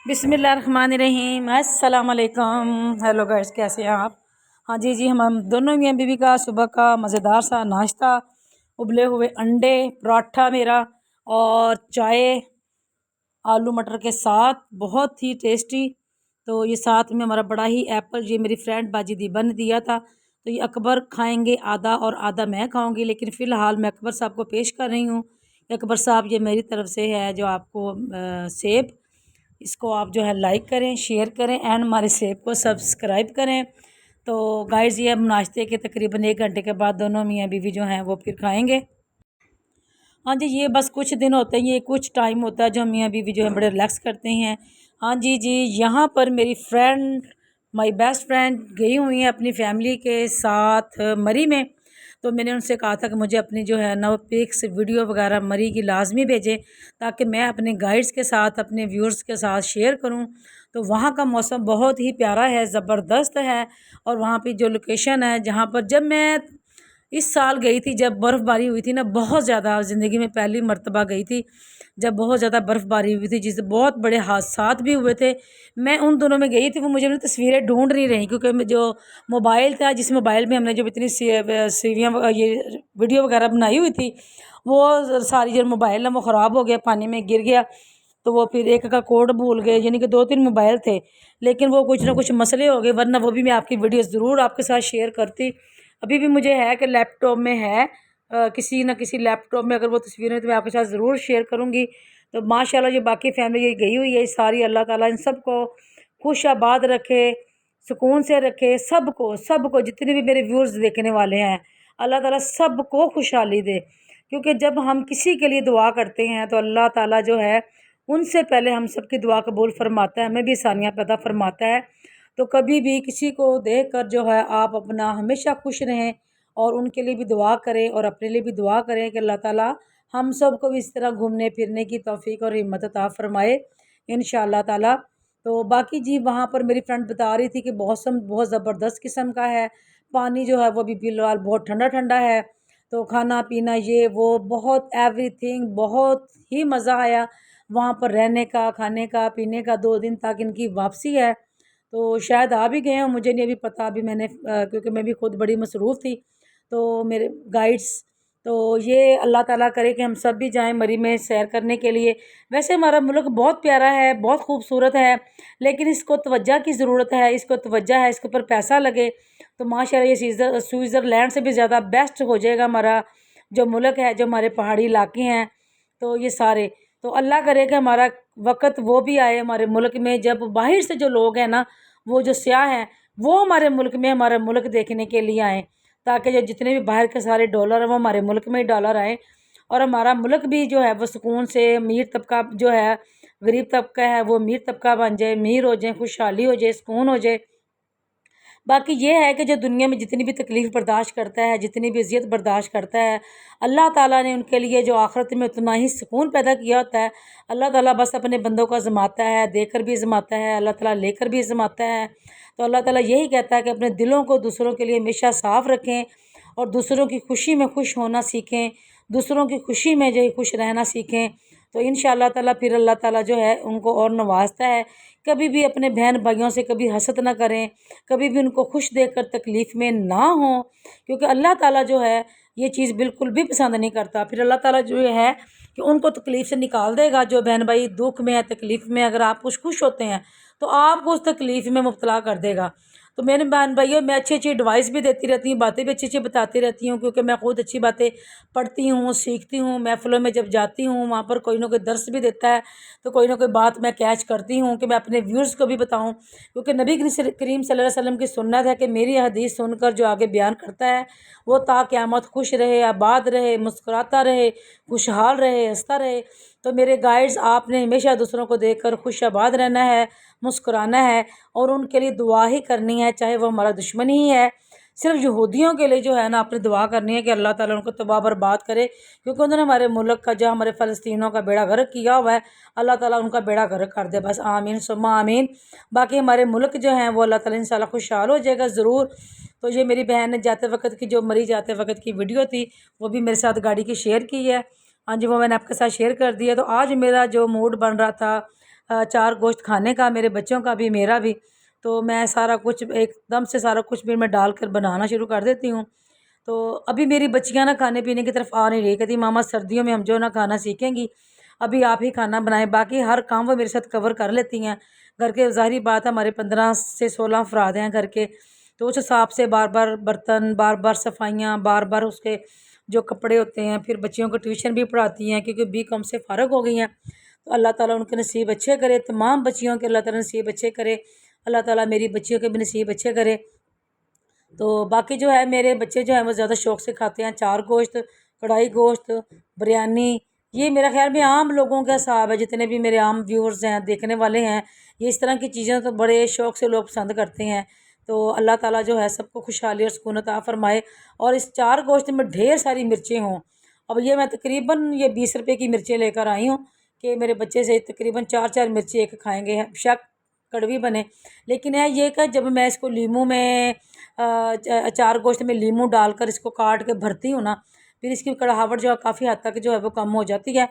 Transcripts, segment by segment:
बिस्मिल्लाहिर्रहमानिर्रहीम। अस्सलाम वालेकुम। हेलो गाइस, कैसे हैं आप? हाँ जी, हम दोनों मियाँ बीवी का सुबह का मज़ेदार सा नाश्ता, उबले हुए अंडे, पराठा मेरा और चाय आलू मटर के साथ, बहुत ही टेस्टी। तो ये साथ में हमारा बड़ा ही एप्पल, ये मेरी फ्रेंड बाजी दीबा ने दिया था। तो ये अकबर खाएंगे आधा और आधा मैं खाऊंगी, लेकिन फ़िलहाल मैं अकबर साहब को पेश कर रही हूँ। अकबर साहब, ये मेरी तरफ से है जो आपको सेब, इसको आप जो है लाइक करें, शेयर करें एंड हमारे सेब को सब्सक्राइब करें। तो गाइस, ये हम नाश्ते के तकरीबन 1 घंटे के बाद दोनों मियाँ बीवी जो हैं वो फिर खाएंगे। हाँ जी, ये बस कुछ दिन होते हैं, ये कुछ टाइम होता है जो मियाँ बीवी जो है बड़े रिलैक्स करते हैं। हाँ जी, यहाँ पर मेरी फ्रेंड, माय बेस्ट फ्रेंड गई हुई हैं अपनी फैमिली के साथ मरी में। तो मैंने उनसे कहा था कि मुझे अपनी जो है ना पिक्स वीडियो वगैरह मरी की लाजमी भेजें, ताकि मैं अपने गाइड्स के साथ, अपने व्यूअर्स के साथ शेयर करूं। तो वहाँ का मौसम बहुत ही प्यारा है, ज़बरदस्त है। और वहाँ पे जो लोकेशन है, जहाँ पर जब मैं इस साल गई थी, जब बर्फ़बारी हुई थी ना, बहुत ज़्यादा, ज़िंदगी में पहली मर्तबा गई थी जब बहुत ज़्यादा बर्फ़बारी हुई थी, जिससे बहुत बड़े हादसात भी हुए थे। मैं उन दोनों में गई थी, वो मुझे अपनी तस्वीरें ढूंढ नहीं रही, क्योंकि जो मोबाइल था, जिस मोबाइल में हमने जो इतनी सीवियाँ ये वीडियो वगैरह बनाई हुई थी, वो सारी जो मोबाइल है वो ख़राब हो गया, पानी में गिर गया। तो वो फिर एक का कोड भूल गए, यानी कि 2-3 मोबाइल थे, लेकिन वो कुछ ना कुछ मसले हो गए, वरना वो भी मैं आपकी वीडियो ज़रूर आपके साथ शेयर करती। अभी भी मुझे है कि लैपटॉप में है, किसी न किसी लैपटॉप में अगर वो तस्वीरें, तो मैं आपके साथ ज़रूर शेयर करूँगी। तो माशाल्लाह, ये बाकी फैमिली ये गई हुई है सारी, अल्लाह ताला इन सब को खुश आबाद रखे, सुकून से रखे, सबको जितने भी मेरे व्यूअर्स देखने वाले हैं, अल्लाह ताला सबको खुशहाली दे। क्योंकि जब हम किसी के लिए दुआ करते हैं तो अल्लाह ताला जो है उनसे पहले हम सब की दुआ कबूल फरमाता है, हमें भी आसानियाँ पैदा फरमाता है। तो कभी भी किसी को देख कर जो है आप अपना हमेशा खुश रहें और उनके लिए भी दुआ करें और अपने लिए भी दुआ करें कि अल्लाह ताला हम सब को भी इस तरह घूमने फिरने की तौफीक और हिम्मत अता फरमाए इंशाअल्लाह ताला। तो बाकी वहाँ पर मेरी फ्रेंड बता रही थी कि मौसम बहुत ज़बरदस्त किस्म का है, पानी जो है वो भी फ़िलहाल बहुत ठंडा ठंडा है। तो खाना पीना ये वो बहुत एवरीथिंग, बहुत ही मज़ा आया वहाँ पर रहने का, खाने का, पीने का। 2 दिन तक इनकी वापसी है, तो शायद आ भी गए हैं, मुझे नहीं अभी पता। अभी मैंने क्योंकि मैं भी खुद बड़ी मसरूफ़ थी, तो मेरे गाइड्स, तो ये अल्लाह ताला करे कि हम सब भी जाएं मरी में सैर करने के लिए। वैसे हमारा मुल्क बहुत प्यारा है, बहुत खूबसूरत है, लेकिन इसको तवज्जो की ज़रूरत है, इसको तवज्जो है, इसके ऊपर पैसा लगे तो माशाल्लाह ये स्विट्ज़रलैंड से भी ज़्यादा बेस्ट हो जाएगा हमारा जो मुल्क है, जो हमारे पहाड़ी इलाके हैं। तो ये सारे, तो अल्लाह करे कि हमारा वक़्त वो भी आए हमारे मुल्क में, जब बाहर से जो लोग हैं ना, वो जो सियाह हैं, वो हमारे मुल्क में हमारा मुल्क देखने के लिए आएँ, ताकि जो जितने भी बाहर के सारे डॉलर हैं वो हमारे मुल्क में ही डॉलर आएँ, और हमारा मुल्क भी जो है वो सुकून से, अमीर तबका जो है, गरीब तबका है, वो अमीर तबका बन जाए, अमीर हो जाए, खुशहाली हो जाए, सुकून हो जाए। बाकी ये है कि जो दुनिया में जितनी भी तकलीफ़ बर्दाश्त करता है, जितनी भी अज़ियत बर्दाश्त करता है, अल्लाह ताला ने उनके लिए जो आखिरत में उतना ही सुकून पैदा किया होता है। अल्लाह ताला बस अपने बंदों को आज़माता है, देकर भी आज़माता है, अल्लाह ताला लेकर भी आज़माता है। तो अल्लाह ताला यही कहता है कि अपने दिलों को दूसरों के लिए हमेशा साफ़ रखें और दूसरों की खुशी में खुश होना सीखें, दूसरों की खुशी में जो है खुश रहना सीखें। तो इंशाअल्लाह ताला फिर अल्लाह ताला जो है उनको और नवाजता है। कभी भी अपने बहन भाइयों से कभी हसद ना करें, कभी भी उनको खुश देखकर तकलीफ़ में ना हों, क्योंकि अल्लाह ताला जो है ये चीज़ बिल्कुल भी पसंद नहीं करता। फिर अल्लाह ताला जो है कि उनको तकलीफ़ से निकाल देगा। जो बहन भाई दुख में है, तकलीफ़ में, अगर आप कुछ खुश होते हैं तो आपको उस तकलीफ़ में मुब्तला कर देगा। तो मेरे बहन भाइयों, मैं अच्छी अच्छी एडवाइस भी देती रहती हूँ, बातें भी अच्छी अच्छी बताती रहती हूँ, क्योंकि मैं खुद अच्छी बातें पढ़ती हूँ, सीखती हूँ। महफ़िलों में जब जाती हूँ, वहाँ पर कोई ना कोई दर्स भी देता है, तो कोई ना कोई बात मैं कैच करती हूँ कि मैं अपने व्यूअर्स को भी बताऊँ। क्योंकि नबी करीम सल्लल्लाहु अलैहि वसल्लम की सुन्नत है कि मेरी हदीस सुनकर जो आगे बयान करता है वो ता क़यामत खुश रहे, आबाद रहे, मुस्कुराता रहे, खुशहाल रहे, हंसता रहे। तो मेरे गाइड्स, आपने हमेशा दूसरों को देखकर खुश आबाद रहना है, मुस्कुराना है और उनके लिए दुआ ही करनी है, चाहे वो हमारा दुश्मन ही है। सिर्फ यहूदियों के लिए जो है ना आपने दुआ करनी है कि अल्लाह ताला उनको तबाह बर्बाद करे, क्योंकि उन्होंने हमारे मुल्क का, जो हमारे फ़लस्तीनों का बेड़ा गर्क किया हुआ है, अल्लाह ताला उनका बेड़ा गर्क कर दे। बस आमीन सुम्मा आमीन। बाकी हमारे मुल्क जो हैं वो अल्लाह ताला इंशाल्लाह खुशहाल हो जाएगा ज़रूर। तो ये मेरी बहन ने जाते वक्त की, जो मरी जाते वक्त की वीडियो थी, वो भी मेरे साथ गाड़ी की शेयर की है। हाँ जी, वो मैंने आपके साथ शेयर कर दिया। तो आज मेरा जो मूड बन रहा था चार गोश्त खाने का, मेरे बच्चों का भी, मेरा भी। तो मैं सारा कुछ एकदम से सारा कुछ फिर मैं डाल कर बनाना शुरू कर देती हूँ। तो अभी मेरी बच्चियाँ ना खाने पीने की तरफ आ नहीं रही, कहती मामा सर्दियों में हम जो ना खाना सीखेंगी, अभी आप ही खाना बनाएं, बाकी हर काम वो मेरे साथ कवर कर लेती हैं। घर के ज़ाहिर बात है, हमारे 15 से 16 अफराद हैं घर के, तो उस हिसाब से बार बार बर्तन, बार बार सफाइयाँ, बार बार उसके जो कपड़े होते हैं, फिर बच्चियों को ट्यूशन भी पढ़ाती हैं क्योंकि बीकॉम से फ़ारिग हो गई हैं। तो अल्लाह ताला उनके नसीब अच्छे करे, तमाम बच्चियों के अल्लाह ताला नसीब अच्छे करे, अल्लाह ताला मेरी बच्चियों के भी नसीब अच्छे करे। तो बाकी जो है मेरे बच्चे जो है वो ज़्यादा शौक़ से खाते हैं चार गोश्त, कढ़ाई गोश्त, बिरयानी। ये मेरा ख्याल में आम लोगों का हिसाब है, जितने भी मेरे आम व्यूअर्स हैं, देखने वाले हैं, ये इस तरह की चीज़ें तो बड़े शौक़ से लोग पसंद करते हैं। तो अल्लाह ताला जो है सबको खुशहाली और सुकून अता फ़रमाए। और इस चार गोश्त में ढेर सारी मिर्चें हों। अब ये मैं तकरीबन ये 20 रुपए की मिर्चें लेकर आई हूँ कि मेरे बच्चे से तकरीबन 4-4 मिर्ची एक खाएँगे, बेशक कड़वी बने, लेकिन है ये कि जब मैं इसको लीमू में चार गोश्त में लीमू डालकर इसको काट के भरती हूँ ना, फिर इसकी कड़वाहट जो है काफ़ी हद तक जो है वो कम हो जाती है।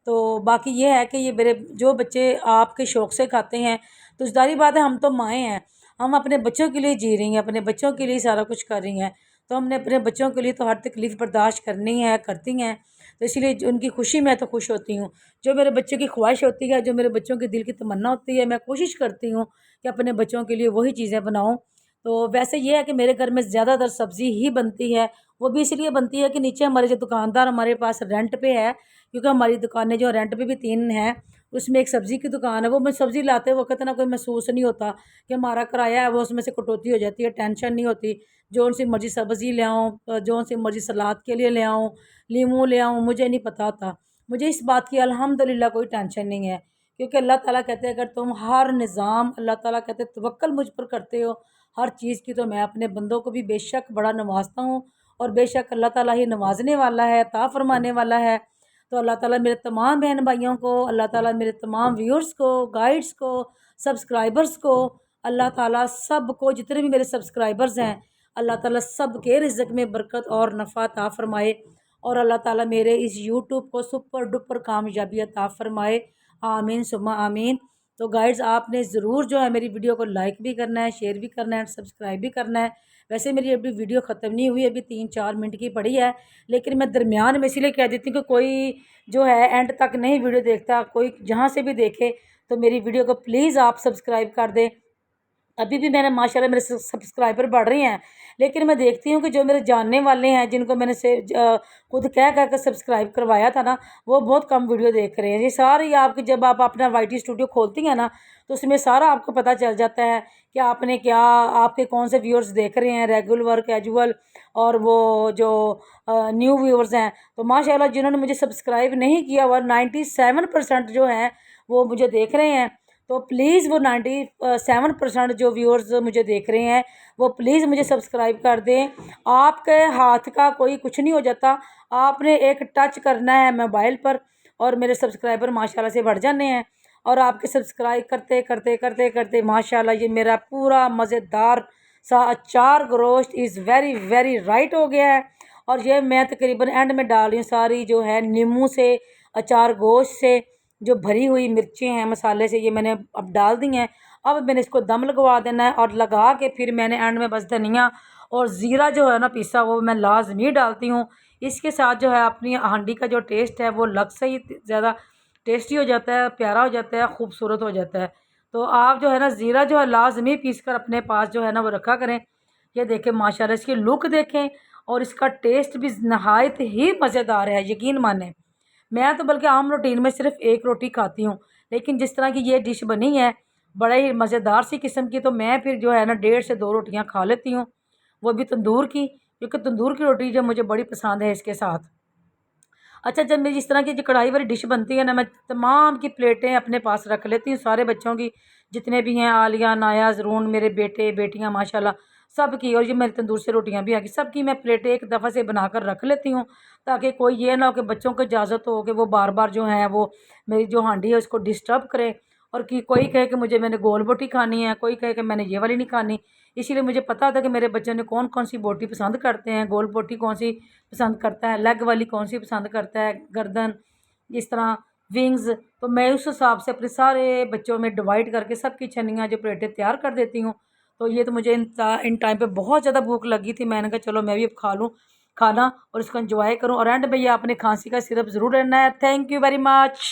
तो बाकी ये है कि ये मेरे जो बच्चे आपके शौक़ से खाते हैं, तो ज़ाहिर बात है हम तो माएँ हैं, हम अपने बच्चों के लिए जी रही हैं, अपने बच्चों के लिए सारा कुछ कर रही हैं, तो हमने अपने बच्चों के लिए तो हर तकलीफ़ बर्दाश्त करनी है, करती हैं। तो इसीलिए उनकी खुशी में तो खुश होती हूँ। जो मेरे बच्चों की ख्वाहिश होती है, जो मेरे बच्चों के दिल की तमन्ना होती है, मैं कोशिश करती हूँ कि अपने बच्चों के लिए वही चीज़ें बनाऊँ। तो वैसे ये है कि मेरे घर में ज़्यादातर सब्ज़ी ही बनती है, वो भी इसलिए बनती है कि नीचे हमारे जो दुकानदार हमारे पास रेंट पे है, क्योंकि हमारी दुकानें जो रेंट पे भी 3 हैं, उसमें एक सब्ज़ी की दुकान है, वो मैं सब्ज़ी लाते वक़्त ना कोई महसूस नहीं होता कि हमारा किराया है वो उसमें से कटौती हो जाती है, टेंशन नहीं होती। जो सी मर्ज़ी सब्ज़ी ले आऊँ, जो सी मर्ज़ी सलाद के लिए ले आऊँ, लीमू ले आऊँ, मुझे नहीं पता होता। मुझे इस बात की अल्हम्दुलिल्लाह कोई टेंशन नहीं है, क्योंकि अल्लाह ताला कहते हैं अगर तुम हर निज़ाम अल्लाह ताला कहते हैं तवक्कल मुझ पर करते हो हर चीज़ की, तो मैं अपने बंदों को भी बेशक बड़ा नवाजता हूँ, और बेशक अल्लाह ताला ही नवाजने वाला है, अता फ़रमाने वाला है। तो अल्लाह ताला मेरे तमाम बहन भाइयों को, अल्लाह ताला मेरे तमाम व्यूअर्स को, गाइड्स को, सब्सक्राइबर्स को, अल्लाह ताला सब को, जितने भी मेरे सब्सक्राइबर्स हैं, अल्लाह ताला सब के रिज़्क़ में बरकत और नफ़ा अता फ़रमाए, और अल्लाह ताला मेरे इस यूट्यूब को सुपर डुपर कामयाबी अता फ़रमाए। आमीन सुम्मा आमीन। तो गाइड्स आपने ज़रूर जो है मेरी वीडियो को लाइक भी करना है, शेयर भी करना है, सब्सक्राइब भी करना है। वैसे मेरी अभी वीडियो ख़त्म नहीं हुई, अभी 3-4 मिनट की पड़ी है, लेकिन मैं दरमियान में इसलिए कह देती हूँ कि कोई जो है एंड तक नहीं वीडियो देखता, कोई जहाँ से भी देखे, तो मेरी वीडियो को प्लीज़ आप सब्सक्राइब कर दें। अभी भी मैंने माशाल्लाह मेरे सब्सक्राइबर बढ़ रहे हैं, लेकिन मैं देखती हूँ कि जो मेरे जानने वाले हैं, जिनको मैंने खुद कह कर के सब्सक्राइब करवाया था ना, वो बहुत कम वीडियो देख रहे हैं। ये सारी आपकी जब आप अपना वाईटी स्टूडियो खोलती हैं ना, तो उसमें सारा आपको पता चल जाता है कि आपने क्या, आपके कौन से व्यूअर्स देख रहे हैं, रेगुलर, कैजुअल, और वो जो न्यू व्यूअर्स हैं। तो माशाल्लाह जिन्होंने मुझे सब्सक्राइब नहीं किया हुआ 97% जो हैं वो मुझे देख रहे हैं। तो प्लीज़ वो 97% जो व्यूअर्स मुझे देख रहे हैं, वो प्लीज़ मुझे सब्सक्राइब कर दें। आपके हाथ का कोई कुछ नहीं हो जाता, आपने एक टच करना है मोबाइल पर और मेरे सब्सक्राइबर माशाल्लाह से बढ़ जाने हैं। और आपके सब्सक्राइब करते करते करते करते माशाल्लाह ये मेरा पूरा मज़ेदार सा अचार गोश्त इज़ वेरी वेरी राइट हो गया है। और ये मैं तकरीबन एंड में डाल रही हूँ सारी जो है नींबू से, अचार गोश्त से, जो भरी हुई मिर्चें हैं मसाले से, ये मैंने अब डाल दी हैं। अब मैंने इसको दम लगवा देना है, और लगा के फिर मैंने एंड में बस धनिया और ज़ीरा जो है ना पिसा, वो मैं लाजमी डालती हूँ। इसके साथ जो है अपनी हांडी का जो टेस्ट है वो अलग से ही ज़्यादा टेस्टी हो जाता है, प्यारा हो जाता है, खूबसूरत हो जाता है। तो आप जो है ना ज़ीरा जो है लाजमी पीस कर अपने पास जो है ना वो रखा करें। ये देखें माशाल्लाह इसकी लुक देखें, और इसका टेस्ट भी नहायत ही मज़ेदार है, यकीन माने। मैं तो बल्कि आम रूटीन में सिर्फ एक रोटी खाती हूँ, लेकिन जिस तरह की ये डिश बनी है बड़ा ही मज़ेदार सी किस्म की, तो मैं फिर जो है ना 1.5 से 2 रोटियाँ खा लेती हूँ, वो भी तंदूर की, क्योंकि तंदूर की रोटी जो मुझे बड़ी पसंद है इसके साथ। अच्छा, जब मेरी इस तरह की जो कढ़ाई वाली डिश बनती है ना, मैं तमाम की प्लेटें अपने पास रख लेती हूँ, सारे बच्चों की जितने भी हैं, आलिया, नाया, ज़रून, मेरे बेटे बेटियाँ माशाल्लाह सब की, और ये मेरी तंदूर से रोटियाँ भी आ गई, सब की मैं प्लेटें एक दफ़ा से बनाकर रख लेती हूँ, ताकि कोई ये ना हो कि बच्चों को इजाज़त हो कि वो बार बार जो है वो मेरी जो हांडी है उसको डिस्टर्ब करे, और कि कोई कहे कि मुझे मैंने गोल बोटी खानी है, कोई कहे कि मैंने ये वाली नहीं खानी। इसीलिए मुझे पता था कि मेरे बच्चों ने कौन कौन सी बोटी पसंद करते हैं, गोल बोटी कौन सी पसंद करता है, लेग वाली कौन सी पसंद करता है, गर्दन, इस तरह। ونگز، تو میں اس حساب سے اپنے سارے بچوں میں ڈیوائڈ کر کے سب کی چھنیاں جو پلیٹیں تیار کر دیتی ہوں۔ تو یہ تو مجھے ان ٹائم پہ بہت زیادہ بھوک لگی تھی، میں نے کہا چلو میں بھی اب کھا لوں کھانا اور اس کو انجوائے کروں، اور اینڈ میں یہ آپ نے کھانسی کا سرپ ضرور لینا ہے۔ Thank you very much.